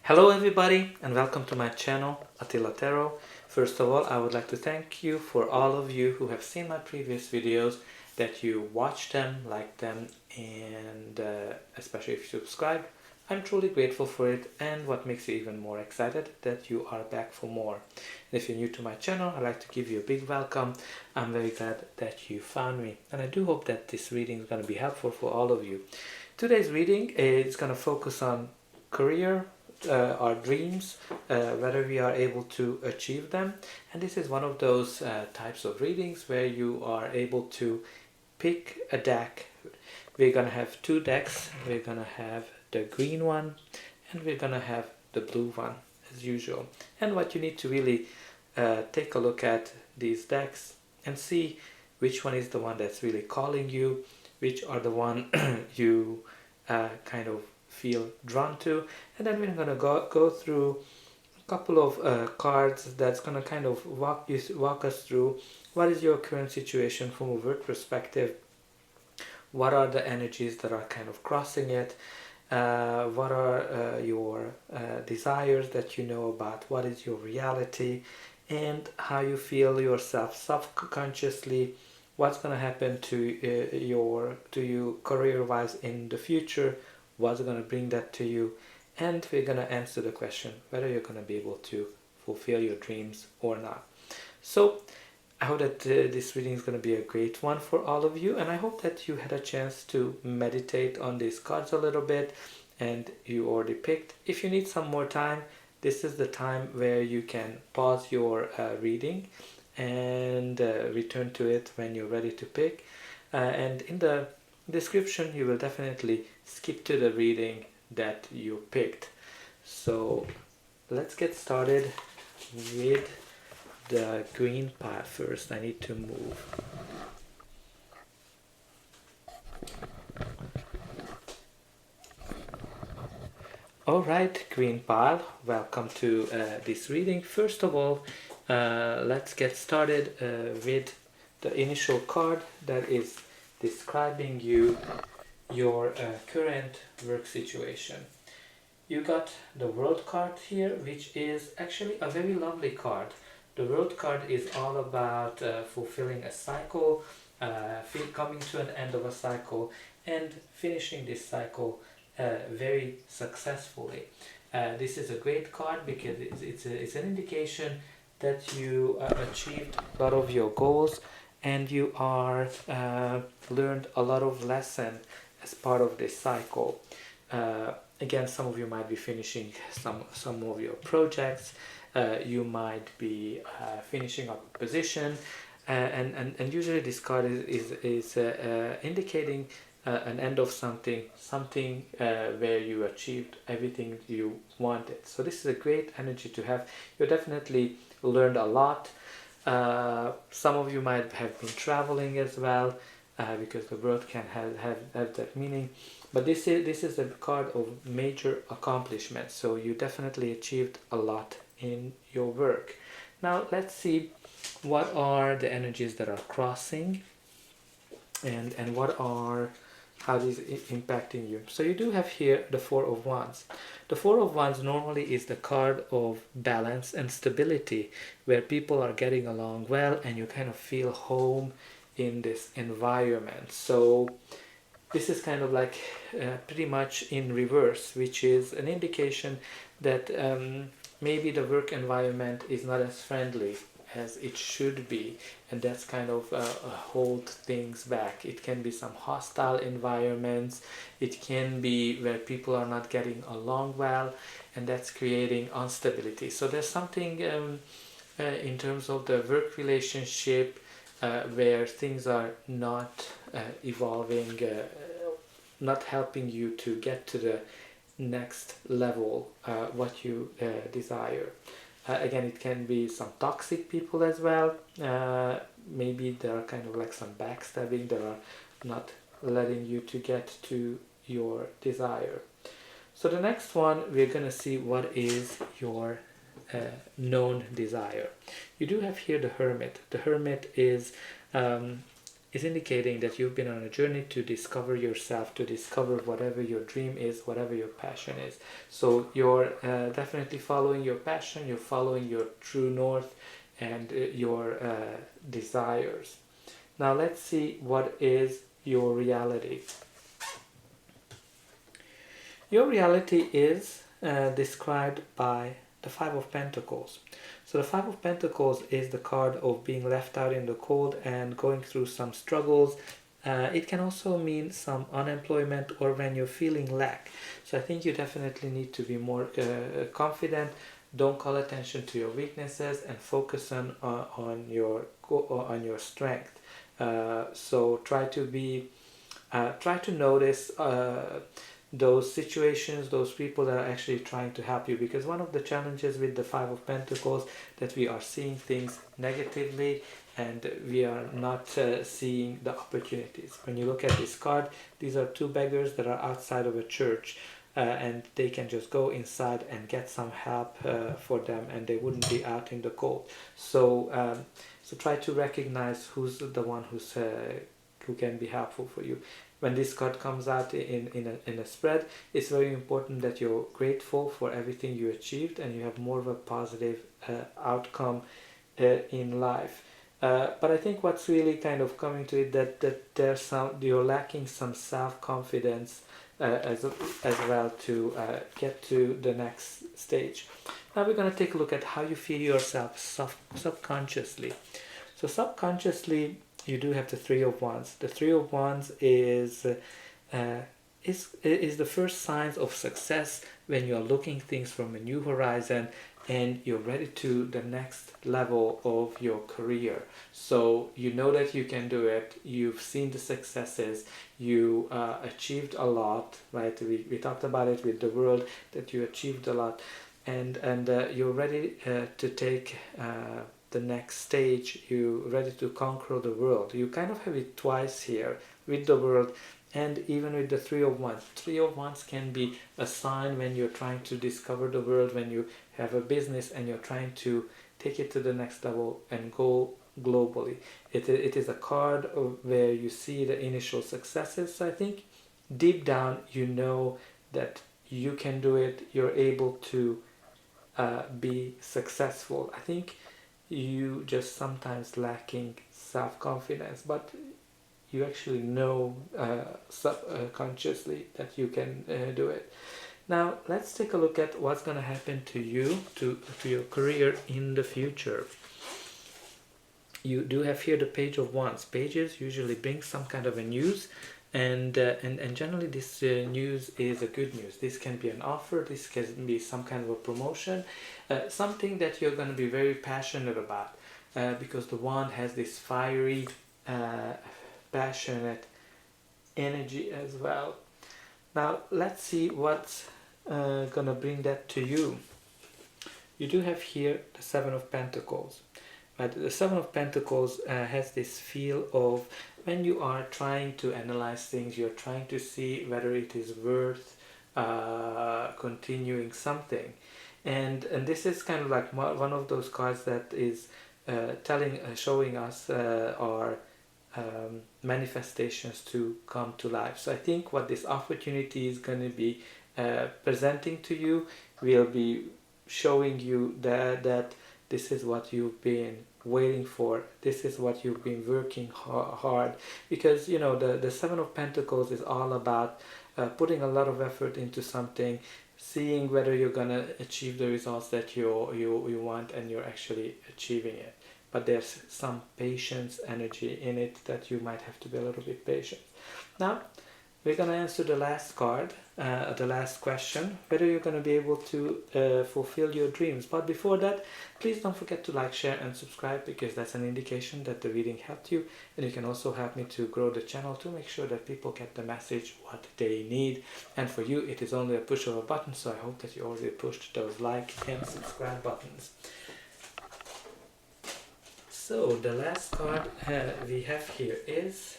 Hello everybody and welcome to my channel Attila Tarot. First of all, I would like to thank you for all of you who have seen my previous videos, that you watched them, liked them, and especially if you subscribe. I'm truly grateful for it, and what makes me even more excited that you are back for more. And if you're new to my channel, I'd like to give you a big welcome. I'm very glad that you found me, and I do hope that this reading is going to be helpful for all of you. Today's reading is going to focus on career, our dreams, whether we are able to achieve them. And this is one of those types of readings where you are able to pick a deck. We're gonna have two decks. We're gonna have the green one and we're gonna have the blue one as usual. And what you need to really take a look at these decks and see which one is the one that's really calling you, which are the one you kind of feel drawn to, and then we're going to go through a couple of cards that's going to kind of walk us through what is your current situation from a work perspective, what are the energies that are kind of crossing it, what are your desires that you know about, what is your reality, and how you feel yourself subconsciously, what's going to happen to you career wise in the future, what's going to bring that to you, and we're going to answer the question whether you're going to be able to fulfill your dreams or not. So I hope that this reading is going to be a great one for all of you, and I hope that you had a chance to meditate on these cards a little bit and you already picked. If you need some more time, this is the time where you can pause your reading and return to it when you're ready to pick. And in the description you will definitely skip to the reading that you picked. So let's get started with the green pile first. I need to move. Alright, green pile, welcome to this reading. First of all, let's get started with the initial card that is describing your current work situation. You got the World card here, which is actually a very lovely card. The World card is all about fulfilling a cycle, coming to an end of a cycle, and finishing this cycle very successfully. This is a great card because it's an indication that you achieved a lot of your goals and you are learned a lot of lesson as part of this cycle. Again, some of you might be finishing some of your projects. You might be finishing up a position, and usually this card is indicating an end of something where you achieved everything you wanted. So this is a great energy to have. You definitely learned a lot. Some of you might have been traveling as well, because the word can have that meaning. But this is a card of major accomplishment. So you definitely achieved a lot in your work. Now let's see what are the energies that are crossing, and how this is impacting you. So you do have here the Four of Wands. The Four of Wands normally is the card of balance and stability, where people are getting along well and you kind of feel home in this environment. So this is kind of like pretty much in reverse, which is an indication that maybe the work environment is not as friendly as it should be, and that's kind of hold things back. It can be some hostile environments, it can be where people are not getting along well, and that's creating instability. So there's something in terms of the work relationship where things are not evolving, not helping you to get to the next level, what you desire. Again, it can be some toxic people as well. Maybe there are kind of like some backstabbing that are not letting you to get to your desire. So the next one, we're going to see what is your known desire. You do have here the Hermit. The Hermit is is indicating that you've been on a journey to discover yourself, to discover whatever your dream is, whatever your passion is. So you're definitely following your passion, you're following your true north and your desires. Now let's see what is your reality. Your reality is described by the Five of Pentacles. So the Five of Pentacles is the card of being left out in the cold and going through some struggles. It can also mean some unemployment or when you're feeling lack. So I think you definitely need to be more confident. Don't call attention to your weaknesses and focus on your strength. So try to notice those situations, those people that are actually trying to help you, because one of the challenges with the Five of Pentacles that we are seeing things negatively and we are not seeing the opportunities. When you look at this card, these are two beggars that are outside of a church and they can just go inside and get some help for them and they wouldn't be out in the cold. So so try to recognize who's the one who can be helpful for you. When this card comes out in a spread, it's very important that you're grateful for everything you achieved and you have more of a positive outcome in life. But I think what's really kind of coming to it that you're lacking some self-confidence as well to get to the next stage. Now we're going to take a look at how you feel yourself subconsciously. So subconsciously, you do have the Three of Wands. The Three of Wands is the first signs of success when you are looking things from a new horizon and you're ready to the next level of your career. So you know that you can do it. You've seen the successes. You achieved a lot, right? We talked about it with the world, that you achieved a lot, and you're ready to take the next stage. You're ready to conquer the world. You kind of have it twice here with the world and even with the Three of Wands. Three of Wands can be a sign when you're trying to discover the world, when you have a business and you're trying to take it to the next level and go globally. It is a card where you see the initial successes. So I think deep down you know that you can do it. You're able to be successful. I think you just sometimes lacking self-confidence, but you actually know subconsciously that you can do it. Now let's take a look at what's going to happen to you, to your career in the future. You do have here the Page of Wands. Pages usually bring some kind of a news, and generally this news is a good news. This can be an offer, this can be some kind of a promotion, something that you're going to be very passionate about, because the wand has this fiery, passionate energy as well. Now let's see what's gonna bring that to you. You do have here the Seven of Pentacles, but the Seven of Pentacles has this feel of when you are trying to analyze things, you're trying to see whether it is worth continuing something, and this is kind of like one of those cards that is showing us our manifestations to come to life. So I think what this opportunity is going to be presenting to you will be showing you that this is what you've been waiting for, this is what you've been working hard, because you know the Seven of Pentacles is all about putting a lot of effort into something, seeing whether you're gonna achieve the results that you want, and you're actually achieving it. But there's some patience energy in it that you might have to be a little bit patient. Now, we're going to answer the last card, the last question, whether you're going to be able to fulfill your dreams. But before that, please don't forget to like, share and subscribe, because that's an indication that the reading helped you. And you can also help me to grow the channel to make sure that people get the message what they need. And for you, it is only a push of a button. So I hope that you already pushed those like and subscribe buttons. So the last card we have here is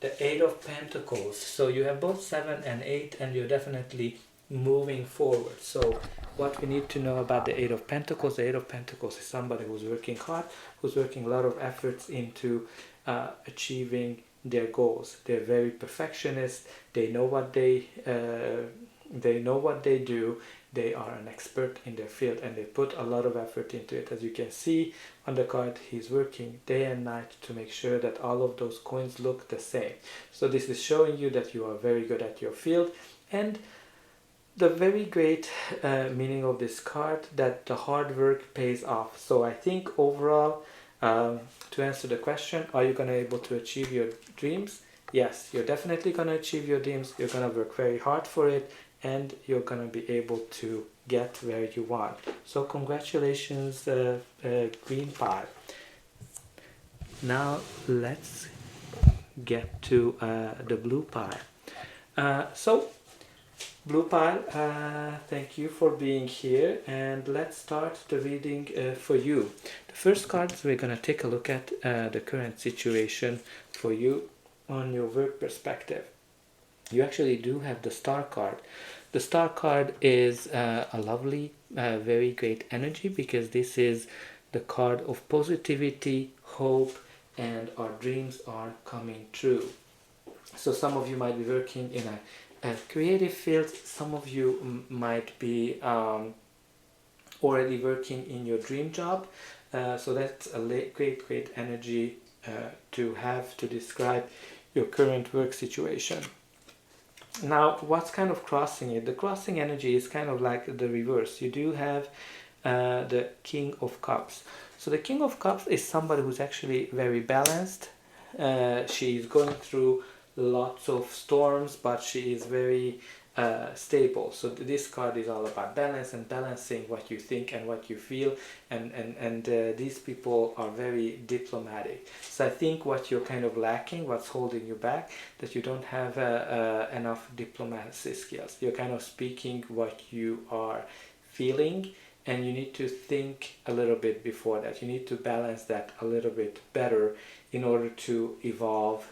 the Eight of Pentacles. So you have both 7 and 8 and you're definitely moving forward. So what we need to know about the Eight of Pentacles, the Eight of Pentacles is somebody who's working hard, who's working a lot of efforts into achieving their goals. They're very perfectionist. They know what they do. They are an expert in their field and they put a lot of effort into it. As you can see on the card, he's working day and night to make sure that all of those coins look the same. So this is showing you that you are very good at your field, and the very great meaning of this card, that the hard work pays off. So I think overall, to answer the question, are you going to be able to achieve your dreams? Yes, you're definitely going to achieve your dreams. You're going to work very hard for it, and you're going to be able to get where you want. So congratulations, green pile. Now let's get to the blue pile. So blue pile, thank you for being here, and let's start the reading for you. The first cards we're going to take a look at the current situation for you on your work perspective. You actually do have the star card. The star card is a lovely, very great energy, because this is the card of positivity, hope, and our dreams are coming true. So some of you might be working in a creative field. Some of you might be already working in your dream job. So that's a great energy to have to describe your current work situation. Now, what's kind of crossing it? The crossing energy is kind of like the reverse. You do have the King of Cups. So the King of Cups is somebody who's actually very balanced. She's going through lots of storms, but she is very stable. So this card is all about balance and balancing what you think and what you feel, and these people are very diplomatic. So I think what you're kind of lacking, what's holding you back, that you don't have enough diplomacy skills. You're kind of speaking what you are feeling, and you need to think a little bit before that. You need to balance that a little bit better in order to evolve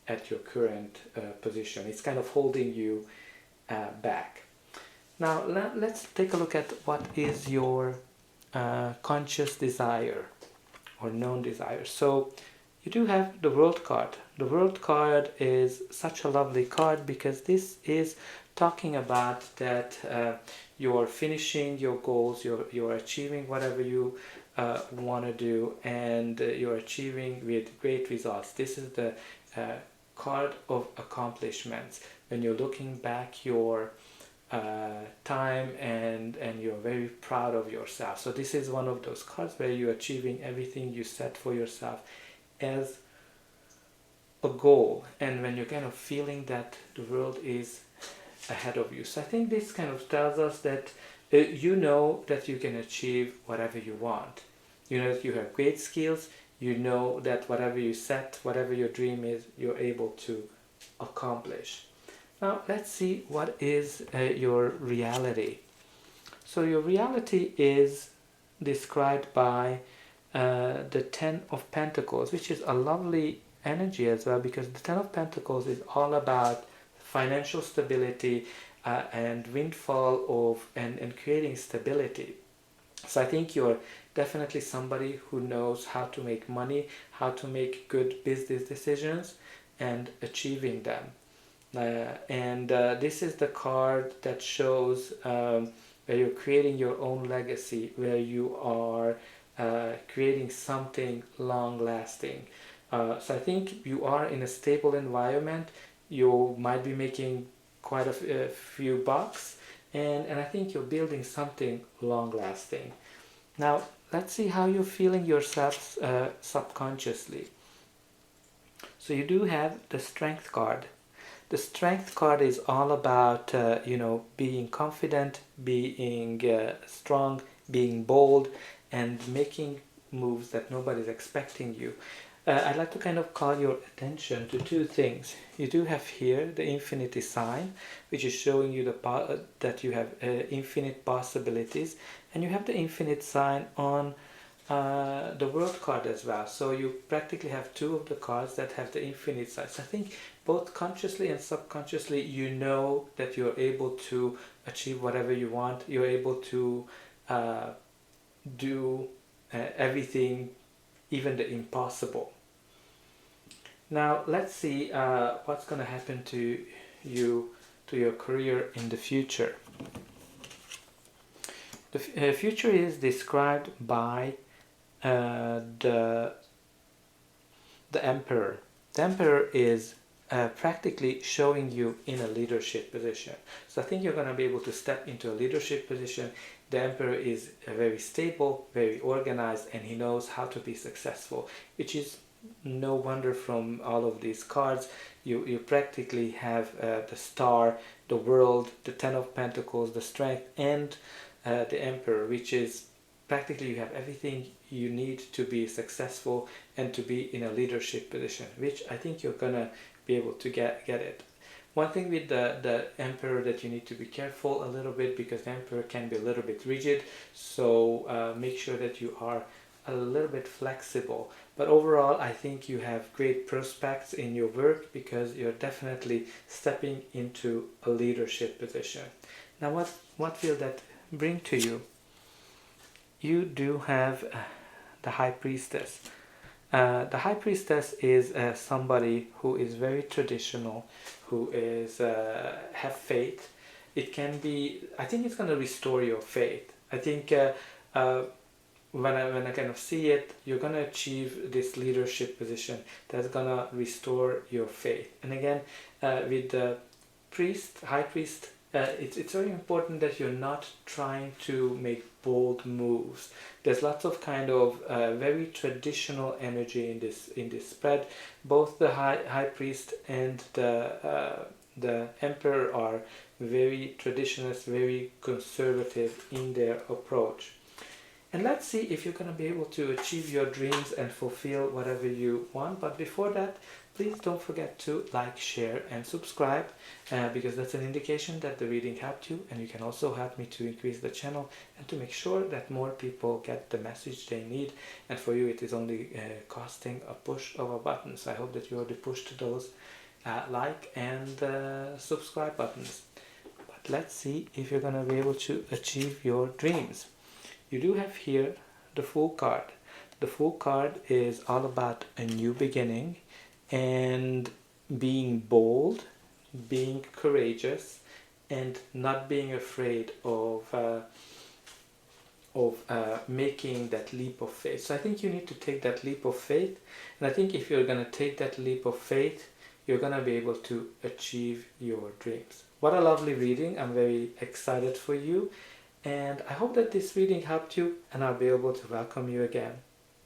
at your current position. It's kind of holding you back. Now let's take a look at what is your conscious desire or known desire. So you do have the World card. The World card is such a lovely card because this is talking about that you're finishing your goals, you're achieving whatever you want to do, and you're achieving with great results. This is the card of accomplishments. When you're looking back your time and you're very proud of yourself. So this is one of those cards where you're achieving everything you set for yourself as a goal, and when you're kind of feeling that the world is ahead of you. So I think this kind of tells us that you know that you can achieve whatever you want. You know that you have great skills. You know that whatever you set, whatever your dream is, you're able to accomplish. Now let's see what is your reality. So your reality is described by the Ten of Pentacles, which is a lovely energy as well, because the Ten of Pentacles is all about financial stability and windfall of and creating stability. So I think you're definitely somebody who knows how to make money, how to make good business decisions and achieving them. This is the card that shows where you're creating your own legacy, where you are creating something long lasting. So I think you are in a stable environment. You might be making quite a few bucks, and I think you're building something long lasting. Now let's see how you're feeling yourself subconsciously. So you do have the Strength card. The Strength card is all about being confident, being strong, being bold, and making moves that nobody's expecting you. I'd like to kind of call your attention to two things. You do have here the infinity sign, which is showing you that you have infinite possibilities, and you have the infinite sign on the World card as well. So you practically have two of the cards that have the infinite sign. So I think both consciously and subconsciously you know that you're able to achieve whatever you want. You're able to do everything, even the impossible. Now let's see what's going to happen to you, to your career in the future. The future is described by the Emperor. The Emperor is practically showing you in a leadership position. So I think you're going to be able to step into a leadership position. The Emperor is very stable, very organized, and he knows how to be successful, which is no wonder from all of these cards. You practically have the Star, the World, the Ten of Pentacles, the Strength, and the Emperor, which is practically you have everything you need to be successful and to be in a leadership position, which I think you're gonna be able to get it. One thing with the Emperor that you need to be careful a little bit, because the Emperor can be a little bit rigid, so make sure that you are a little bit flexible. But overall, I think you have great prospects in your work, because you're definitely stepping into a leadership position. Now what will that bring to you? You do have the High Priestess. The High Priestess is somebody who is very traditional, who is have faith. It can be, I think it's going to restore your faith. I think when I kind of see it, you're going to achieve this leadership position that's going to restore your faith. And again, with the High Priest, it's very important that you're not trying to make bold moves. There's lots of kind of very traditional energy in this spread. Both the High Priest and the Emperor are very traditionalist, very conservative in their approach. And let's see if you're going to be able to achieve your dreams and fulfill whatever you want. But before that, please don't forget to like, share, and subscribe, because that's an indication that the reading helped you, and you can also help me to increase the channel and to make sure that more people get the message they need. And for you, it is only costing a push of a button. So I hope that you already pushed those like and subscribe buttons. But let's see if you're going to be able to achieve your dreams. You do have here the Fool card. The Fool card is all about a new beginning and being bold, being courageous, and not being afraid of making that leap of faith. So I think you need to take that leap of faith, and I think if you're going to take that leap of faith, you're going to be able to achieve your dreams. What a lovely reading. I'm very excited for you. And I hope that this reading helped you, and I'll be able to welcome you again.